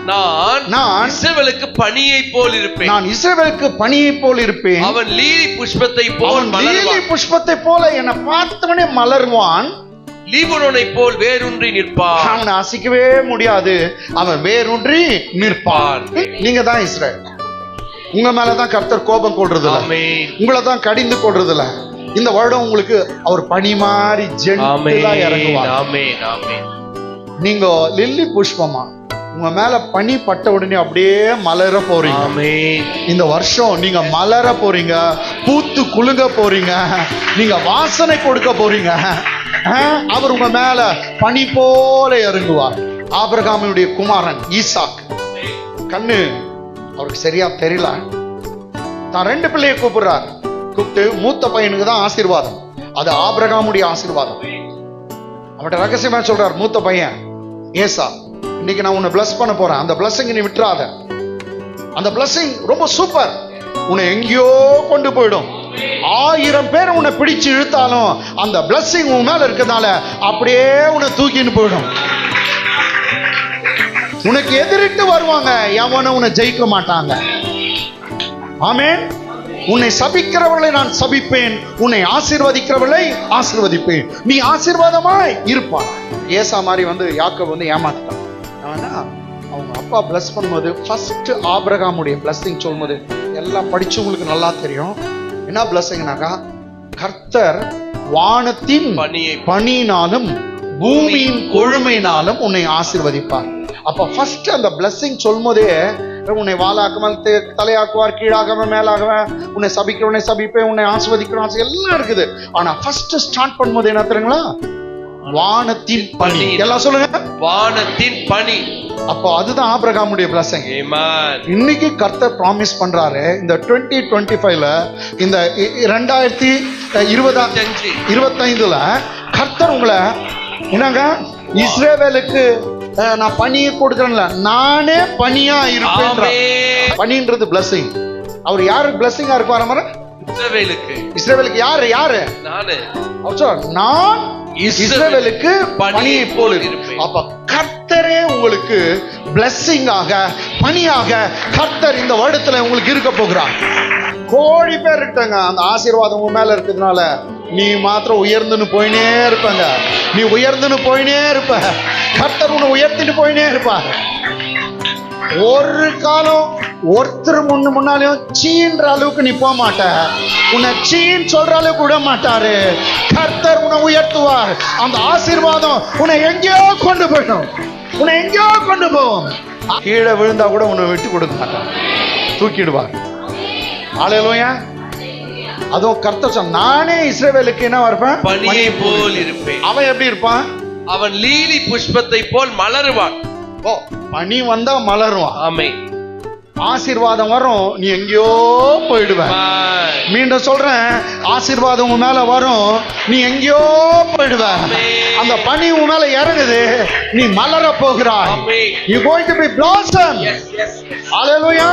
நான் இஸ்ரவேலுக்கு பனியை போல் இருப்பேன். நான் இஸ்ரவேலுக்கு பனியை போல் இருப்பேன். அவன் லீலி புஷ்பத்தை போல் மலருவான். லீலி புஷ்பத்தை போல என்னை பார்த்தவனே மலருவான். லீபனோனை போல் வேரூன்றி நிற்பான். அவனை அசைக்கவே முடியாது, அவன் வேரூன்றி நிற்பான். நீங்க தான் இஸ்ரவேல். உங்க மேலதான் கர்த்தர் கோபம் கொள்றது இல்ல, உங்களை தான் கடிந்து கொள்றது இல்ல. இந்த வருடம் உங்களுக்கு அவர் பனி மாதிரி ஜென்டிலா இறங்குவார். நீங்க லில்லி புஷ்பமா உங்க மேல பனி பட்ட உடனே அப்படியே மலர போறீங்க. இந்த வருஷம் நீங்க மலர போறீங்க, பூத்து குலுங்க போறீங்க, நீங்க வாசனை கொடுக்க போறீங்க. அவர் உங்க மேல பனி போல இறங்குவார். ஆபிரகாமுடைய குமாரன் ஈசாக் கண்ணு அவருக்கு சரியா தெரியல, தான் 2 பிள்ளையை கூப்பிடுறார். கூப்பிட்டு மூத்த பையனுக்கு தான் ஆசீர்வாதம், அது ஆபிரகாமுடைய ஆசீர்வாதம். அவன்கிட்ட ரகசியமா சொல்றார், மூத்த பையன் ஏசா, இன்னைக்கு நான் உன்னை பிளஸ் பண்ண போறேன், அந்த பிளஸிங் நீ விட்டுறாத. அந்த பிளஸிங் ரொம்ப சூப்பர், உன்னை எங்கேயோ கொண்டு போயிடும். 1000 பேர் உன்னை பிடிச்சு இழுத்தாலும் அந்த பிளஸிங் உன் மேல இருக்கிறதால அப்படியே உன்னை தூக்கின்னு போயிடும். உனக்கு எதிரிட்டு வருவாங்க, எவனும் உன்னை ஜெயிக்க மாட்டாங்க. ஆமென். உன்னை சபிக்கிறவர்களை நான் சபிப்பேன், உன்னை ஆசீர்வதிக்கிறவர்களை ஆசீர்வதிப்பேன், நீ ஆசீர்வாதமாய் இருப்பான். ஏசா மாதிரி யாக்கோபு ஏமாத்திட்டான். அவங்க அப்பா பிளஸ் பண்ணும்போது ஃபர்ஸ்ட் ஆபிரகாமுடைய பிளஸிங் சொல்லும்போது எல்லாம் படிச்சவங்களுக்கு நல்லா தெரியும். என்ன பிளஸிங்னாக்கா, கர்த்தர் வானத்தின் பனியினாலும் பூமியின் கொழுமையினாலும் உன்னை ஆசீர்வதிப்பார். அப்ப ஃபர்ஸ்ட் அந்த பிளஸிங் சொல்லும்போதே உன்னை வாலாக்காமல் தலையாக்குவார், கீழாகாம மேலாகுவேன், உன்னை சபிக்கிறவனை சபிப்பேன், உன்னை ஆசீர்வதிக்கிறவன் எல்லாம் இருக்குது. ஆனா ஃபர்ஸ்ட் ஸ்டார்ட் பண்ணும்போது என்ன தெரியுங்களா, வானத்தின் பனி. எல்லாம் சொல்லுங்க, வானத்தின் பனி. அப்போ அதுதான் ஆபிரகாமுடைய பிளஸிங். இன்னைக்கு கர்த்தர் ப்ராமிஸ் பண்றாரு, இந்த 2025ல இந்த 2025ல கர்த்தர் உங்களை என்னங்க இஸ்ரவேலுக்கு நான் பனியை கொடுக்கறேன்ல, நானே பனியா இருப்பேன். பனின்றது பிளஸிங். அவர் யாரு பிளஸிங்கா இருப்பாரு? இஸ்ரவேலுக்கு யாரு? நான் இஸ்ரவேலுக்கு பனியை போல் இருப்பேன். அப்ப கர்த்தரே உங்களுக்கு பிளஸிங்காக பனியாக கர்த்தர் இந்த வருடத்துல உங்களுக்கு இருக்க போகிறார். கோடி பேர் இருக்காங்க, அந்த ஆசீர்வாதம் உங்க மேல இருக்கிறதுனால நீ மாத்திரம் உயர்ந்துன்னு போயினே இருப்பாங்க. நீ உயர்ந்துன்னு போயினே இருப்ப, கர்த்தர் உன்னை உயர்த்திட்டு போயினே இருப்பார். ஒரு காலம் ஒருத்தர் முன்னாலையும் சீன்ற அளவுக்கு நீ போக மாட்ட, உன்னை சீன் சொல்ற அளவுக்கு விட மாட்டாரு. கர்த்தர் உன்னை உயர்த்துவார். அந்த ஆசீர்வாதம் உன்னை எங்கேயோ கொண்டு போயிடும், உன்னை எங்கேயோ கொண்டு போவோம். கீழே விழுந்தா கூட உன்னை விட்டு கொடுக்க மாட்டார், தூக்கிடுவார். ஹல்லேலூயா. அதுவும் கர்த்தர் சொன்ன, நானே இஸ்ரவேலுக்கு என்ன இருப்பேன், பனியை போல் இருப்பேன். அவன் எப்படி இருப்பான்? அவன் லீலி புஷ்பத்தை போல் மலருவான். ஓ, பனி வந்தா மலருவான். ஆமென். ஆசீர்வாதம் வரும், நீ எங்கேயோ போயிடுவ. மீண்டும் சொல்றேன், ஆசீர்வாதம் உன் மேல வரும், நீ எங்கேயோ போயிடுவ. அந்த பனி உன் மேல இறங்குது, நீ மலர போகிறாய். You going to be blossom. Hallelujah.